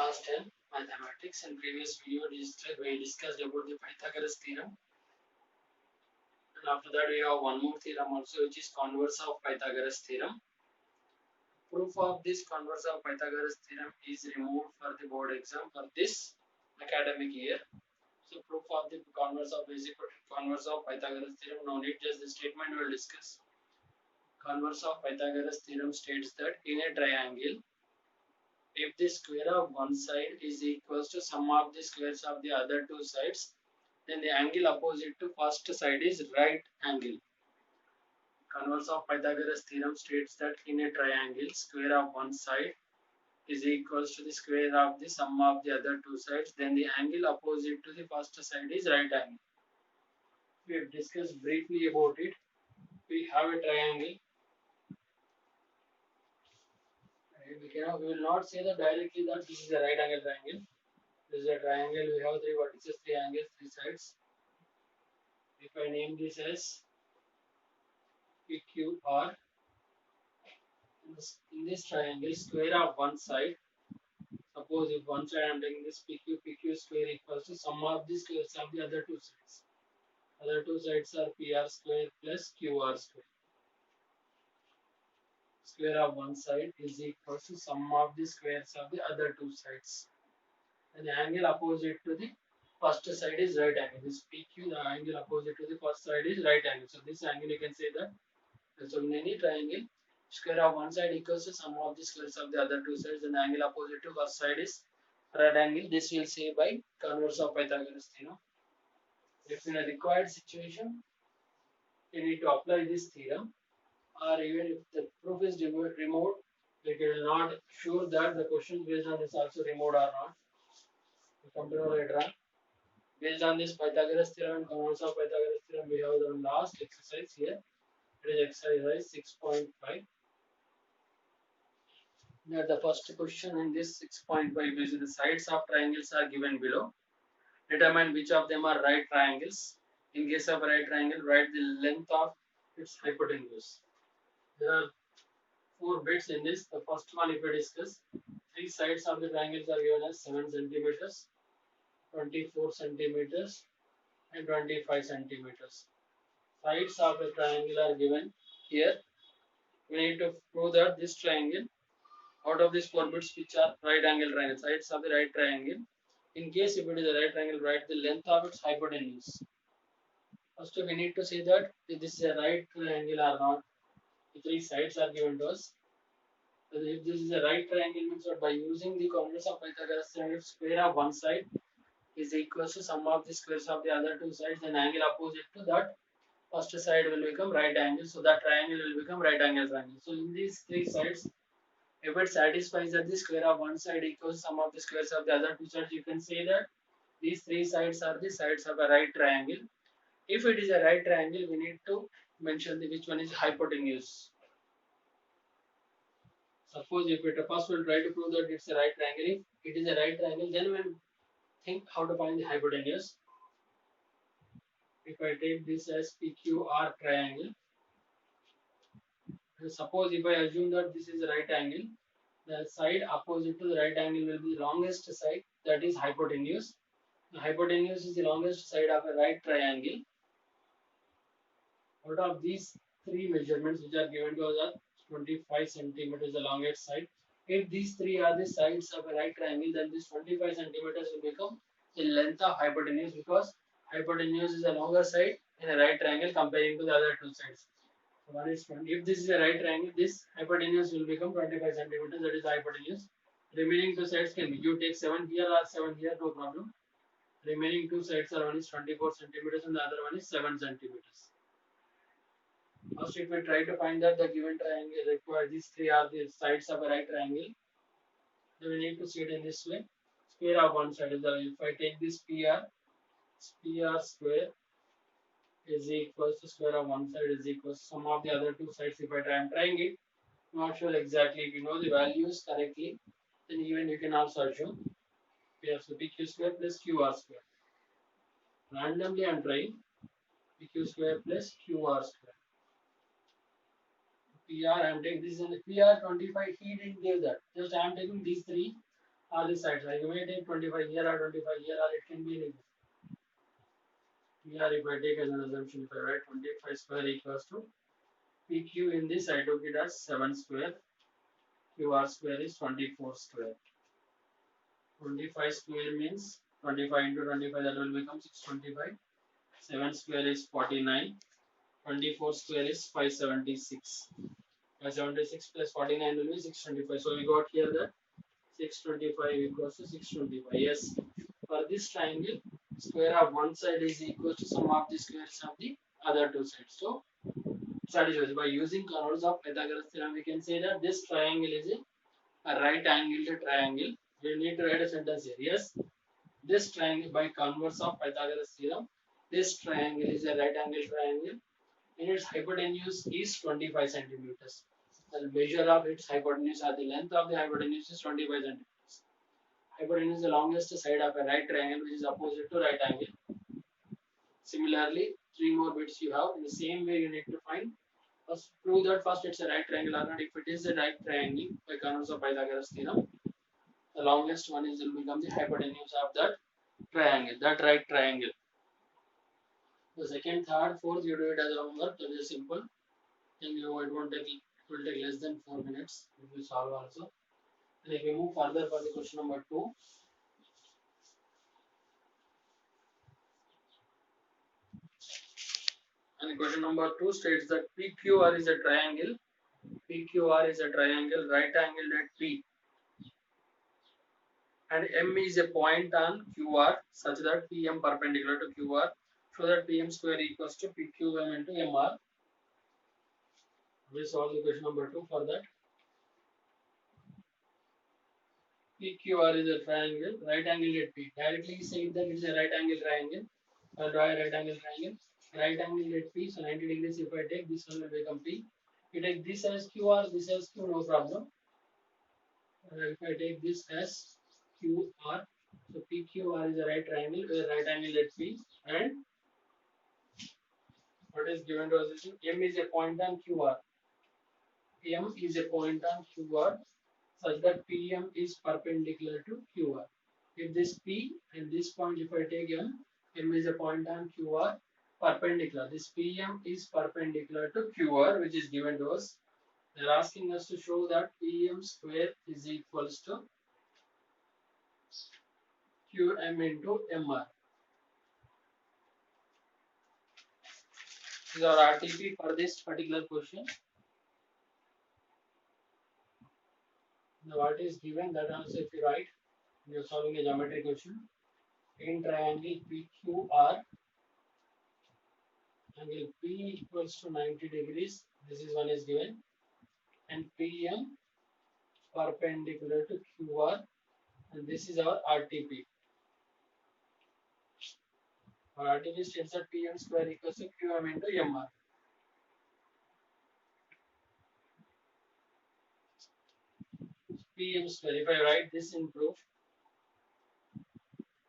class 10 mathematics. In previous video we discussed about the Pythagoras theorem, and after that we have one more theorem also, which is converse of Pythagoras theorem. Proof of this converse of Pythagoras theorem is removed for the board exam for this academic year. So proof of the converse of Pythagoras theorem, no need, just the statement we will discuss. Converse of Pythagoras theorem states that in a triangle, if the square of one side is equals to sum of the squares of the other two sides, then the angle opposite to first side is right angle. Converse of Pythagoras theorem states that in a triangle, square of one side is equals to the square of the sum of the other two sides, then the angle opposite to the first side is right angle. We have discussed briefly about it. We have a triangle. We will not say that directly that this is a right angle triangle. This is a triangle. We have three vertices, three angles, three sides. If I name this as PQR, in this triangle, square of one side, suppose if one side I am taking this PQ square equals to sum of the squares of the other two sides. Other two sides are PR square plus QR square. Square of one side is equals to sum of the squares of the other two sides. And the angle opposite to the first side is right angle. This PQ, the angle opposite to the first side is right angle. So this angle you can say that. So in any triangle, square of one side equals to sum of the squares of the other two sides, and the angle opposite to first side is right angle. This will say by converse of Pythagoras theorem. If in a required situation, you need to apply this theorem, or even if the proof is removed, it is not sure that the question based on this also removed or not. We come to know later on. Based on this Pythagoras theorem and converse of Pythagoras theorem, we have the last exercise here. It is exercise 6.5. That the first question in this 6.5 is the sides of triangles are given below. Determine which of them are right triangles. In case of right triangle, write the length of its hypotenuse. There are 4 bits in this. The first one, if we discuss, 3 sides of the triangles are given as 7 centimeters, 24 centimeters, and 25 centimeters. Sides of the triangle are given here. We need to prove that this triangle, out of these 4 bits which are right angle triangle, sides of the right triangle, in case if it is a right triangle, write the length of its hypotenuse. First we need to say that if this is a right triangle or not. The 3 sides are given to us. So if this is a right triangle, means that by using the converse of Pythagoras theorem, square of one side is equal to sum of the squares of the other two sides, then angle opposite to that first side will become right angle. So that triangle will become right angle triangle. So in these 3 sides, if it satisfies that the square of one side equals sum of the squares of the other two sides, you can say that these 3 sides are the sides of a right triangle. If it is a right triangle, we need to mention which one is hypotenuse. Suppose if it first we'll try to prove that it's a right triangle. If it is a right triangle, then we'll think how to find the hypotenuse. If I take this as PQR triangle, suppose if I assume that this is a right angle, the side opposite to the right angle will be the longest side, that is hypotenuse. The hypotenuse is the longest side of a right triangle. Out of these 3 measurements which are given to us are 25 centimeters the longest side. If these 3 are the sides of a right triangle, then this 25 centimeters will become the length of hypotenuse, because hypotenuse is a longer side in a right triangle comparing to the other two sides. So one is 20. If this is a right triangle, this hypotenuse will become 25 centimeters, that is the hypotenuse. Remaining 2 sides can be, you take 7 here or 7 here, no problem. Remaining 2 sides are, one is 24 centimeters and the other one is 7 centimeters. First, if we try to find that the given triangle requires these 3 are the sides of a right triangle, then we need to see it in this way. Square of one side is the, if I take this PR square is equals to square of one side is equals to sum of the other two sides. If I am trying it, not sure exactly. If you know the values correctly, then even you can also assume PR, so PQ square plus QR square. Randomly I am trying PQ square plus QR square. PR I am taking this, and PR 25, he didn't give that. Just I am taking these 3 are the sides. Like you may take 25 here or 25 here, or it can be anything. Here, if I take as an assumption, if I write 25 square equals to PQ in this, I took it as 7 square. QR square is 24 square. 25 square means 25 into 25, that will become 625. 7 square is 49. 24 square is 576. 576 plus 49 will be 625. So we got here that 625 equals to 625. Yes, for this triangle, square of one side is equal to sum of the squares of the other two sides. So satisfies. By using converse of Pythagoras theorem, we can say that this triangle is a right angled triangle. We need to write a sentence here. Yes, this triangle, by converse of Pythagoras theorem, this triangle is a right angle triangle and its hypotenuse is 25 centimeters. The measure of its hypotenuse or the length of the hypotenuse is 25 centimeters. Hypotenuse is the longest side of a right triangle which is opposite to right angle. Similarly, three more bits you have. In the same way, you need to find first prove that first it's a right triangle or not. If it is a right triangle by converse of Pythagoras theorem, the longest one is will become the hypotenuse of that triangle, that right triangle. The second, third, fourth, you do it as a homework. That is simple. And you it won't take it will take less than 4 minutes if you solve also. And if we move further for the question number 2, and question number 2 states that PQR is a triangle. PQR is a triangle right angled at P, and M is a point on QR such that PM perpendicular to QR, so that PM square equals to PQM into MR. We solve the question number 2 for that. PQR is a triangle, right angle at P. Directly say that it is a right angle triangle. I'll draw a right angle triangle. Right angle at P, so 90 degrees. If I take this one, will become P. You take this as QR, this as Q, no problem. If I take this as QR, so PQR is a right triangle, a right angle at P, and what is given to us is M is a point on QR. M is a point on QR such that PM is perpendicular to QR. If this P and this point, if I take M, M is a point on QR perpendicular. This PM is perpendicular to QR, which is given to us. They are asking us to show that PM square is equals to QM into MR. This is our RTP for this particular question. Now what is given, that also if you write, you are solving a geometry question. In triangle PQR, angle P equals to 90 degrees. This is one is given, and PM perpendicular to QR, and this is our RTP. Our RTP states that PM square equals to QM into MR. PM square, if I write this in proof,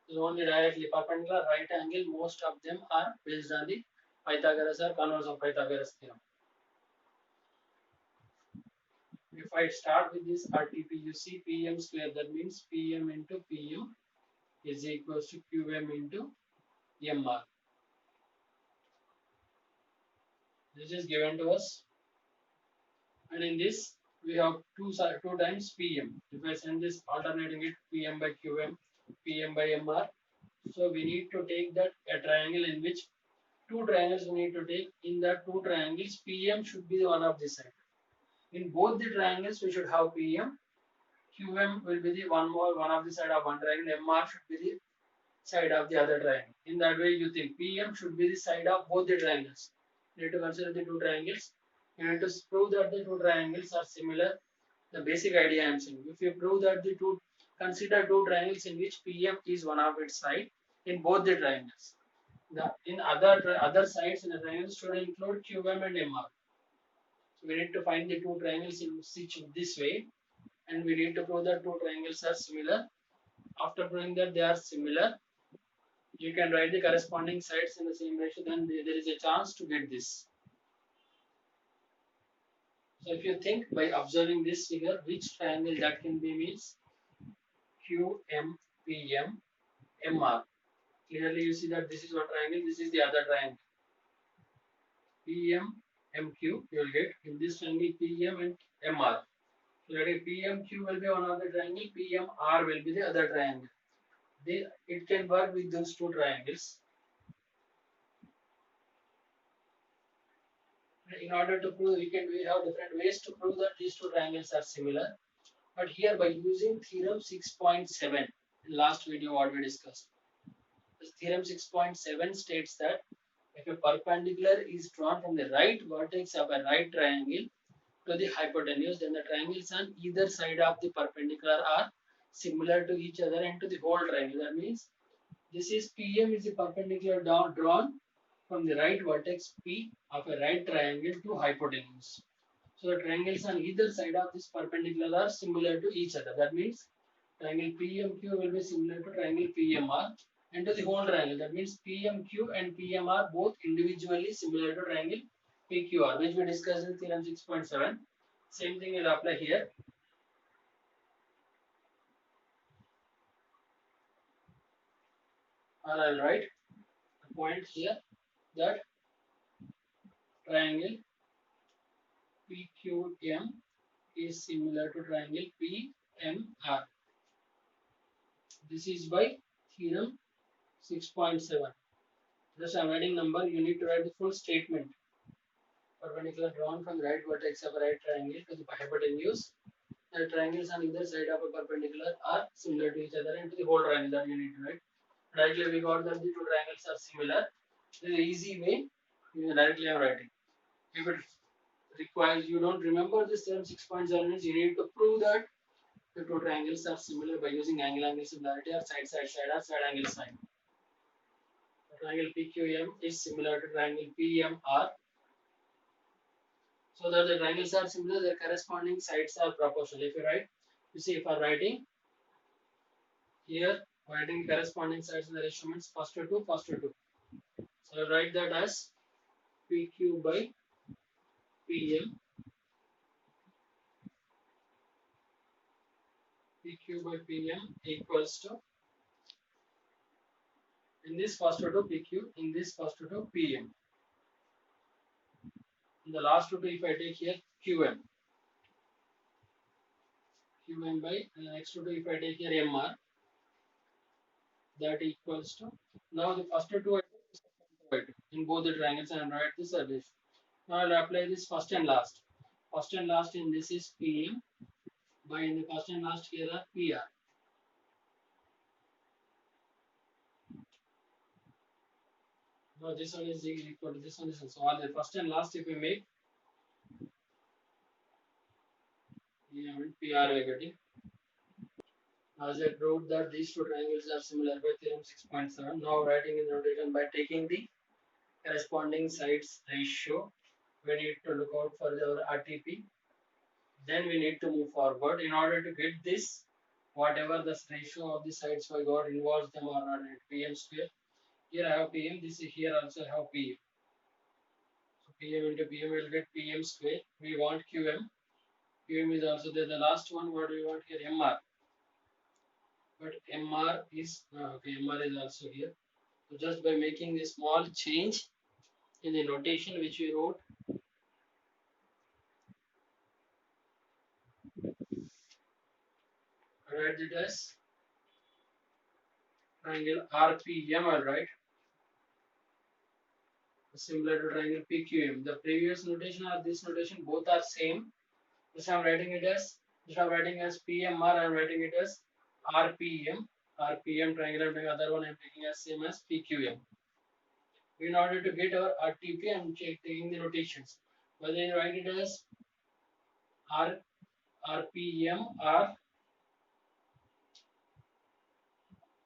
is only directly perpendicular right angle. Most of them are based on the Pythagoras or converse of Pythagoras theorem. If I start with this RTP, you see PM square, that means PM into PM is equals to QM into MR. This is given to us, and in this we have two times PM. If I send this alternating it, PM by QM, PM by MR, so we need to take that a triangle in which two triangles we need to take. In that two triangles, PM should be the one of this side. In both the triangles, we should have PM. QM will be the one of the side of one triangle. MR should be the side of the other triangle. In that way, you think PM should be the side of both the triangles. You need to consider the two triangles. You need to prove that the two triangles are similar. The basic idea I am saying. If you prove that consider two triangles in which PM is one of its side in both the triangles. In other sides in the triangle should include QM and MR. So we need to find the two triangles in this way, and we need to prove that two triangles are similar. After proving that they are similar, you can write the corresponding sides in the same ratio, then there is a chance to get this. So if you think by observing this figure, which triangle that can be means PQM, MR. Clearly you see that this is one triangle, this is the other triangle. PM, MQ, you will get in this triangle PM and MR. So that PMQ will be one of the triangle, PMR will be the other triangle. It can work with those two triangles. In order to prove, we have different ways to prove that these two triangles are similar. But here by using theorem 6.7, last video what we discussed. This theorem 6.7 states that if a perpendicular is drawn from the right vertex of a right triangle to the hypotenuse, then the triangles on either side of the perpendicular are similar to each other and to the whole triangle. That means this is PM is a perpendicular drawn from the right vertex P of a right triangle to hypotenuse. So the triangles on either side of this perpendicular are similar to each other. That means triangle PMQ will be similar to triangle PMR and to the whole triangle. That means PMQ and PMR both individually similar to triangle PQR, which we discussed in theorem 6.7. Same thing will apply here. Or I'll write the point here that triangle PQM is similar to triangle PMR. This is by theorem 6.7. Just I'm writing number, you need to write the full statement. Perpendicular drawn from the right vertex of a right triangle to the hypotenuse. The triangles on either side of a perpendicular are similar to each other and to the whole triangle that you need to write. Directly we got that the two triangles are similar. This is an easy way you directly are writing. If it requires you don't remember this theorem 6.7, you need to prove that the two triangles are similar by using angle similarity or side or side angle side. The triangle PQM is similar to triangle PMR. So that the triangles are similar, their corresponding sides are proportional. If you write, you see if I am writing here, writing corresponding sides in the ratio means first to 2, first to 2. So I write that as PQ by PM, PQ by PM equals to, in this first to 2 PQ, in this first to 2 PM. In the last two, if I take here QM, QM by, and the next two, if I take here MR, that equals to, now the first two in both the triangles and write this relation. Now I'll apply this first and last. First and last in this is PM, by in the first and last here are PR. Now this one is equal to this one is also all the first and last if we make PM and PR we are getting. As I proved that these two triangles are similar by theorem 6.7. Now writing in notation by taking the corresponding sides ratio, we need to look out for our RTP. Then we need to move forward. In order to get this, whatever the ratio of the sides we got involves them or not at PM square. Here I have PM, this is here also I have PM. So PM into PM will get PM square. We want QM. QM is also there. The last one, what do we want here? MR. But MR is okay, MR is also here. So just by making this small change in the notation which we wrote, write it as triangle RPM, alright. Similar to triangle PQM. The previous notation or this notation both are same. This I'm writing it as, instead of writing as PMR, I'm writing it as RPM. RPM triangle, and the other one I'm taking as same as PQM. In order to get our RTP, I'm taking the notations. Whether you write it as RPM or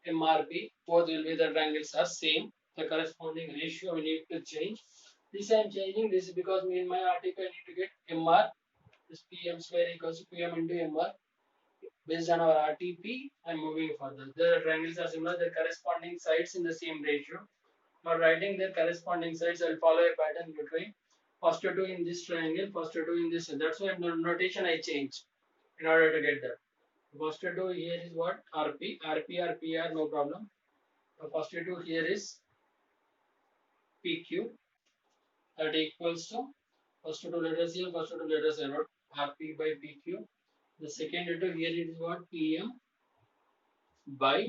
MRP, both will be the triangles are same. The corresponding ratio we need to change. This I am changing. This is because in my RTP I need to get MR. This PM square equals to PM into MR. Based on our RTP, I am moving further. The triangles are similar. Their corresponding sides in the same ratio. By writing their corresponding sides, I will follow a pattern between first two in this triangle, first two in this. That's why the notation I change in order to get that. First two here is what? RP, RP or PR, no problem. The first two here is PQ, that equals to first two letters here, first two letters here, RP by PQ. The second two here is what? PM by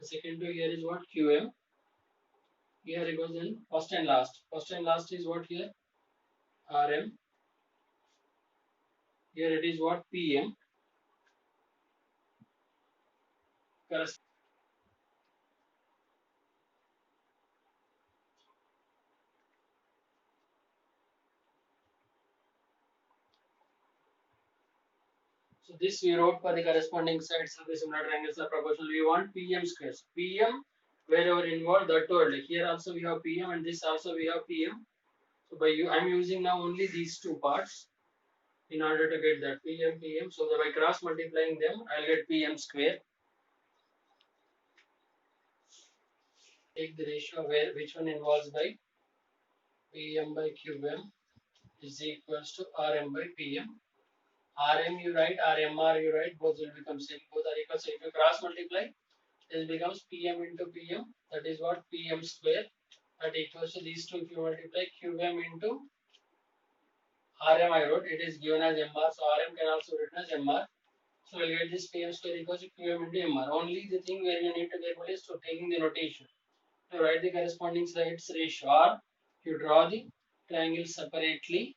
the second two here is what? QM. Here it goes in first and last. First and last is what here? RM. Here it is what? PM. So this we wrote for the corresponding sides of the similar triangles are proportional. We want PM squares. PM wherever involved, that only. Here also we have PM and this also we have PM. So by you, I'm using now only these two parts in order to get that PM. So by cross multiplying them, I'll get PM square. Take the ratio where which one involves by PM by QM is equals to RM by PM. RM you write, RMR you write, both will become same. Both are equal. So if you cross multiply, this becomes PM into PM. That is what? PM square. That equals to these two. If you multiply QM into RM, I wrote it is given as MR. So RM can also be written as MR. So we'll get this PM square equals to QM into MR. Only the thing where you need to careful is to taking the notation. To write the corresponding sides ratio, or you draw the triangle separately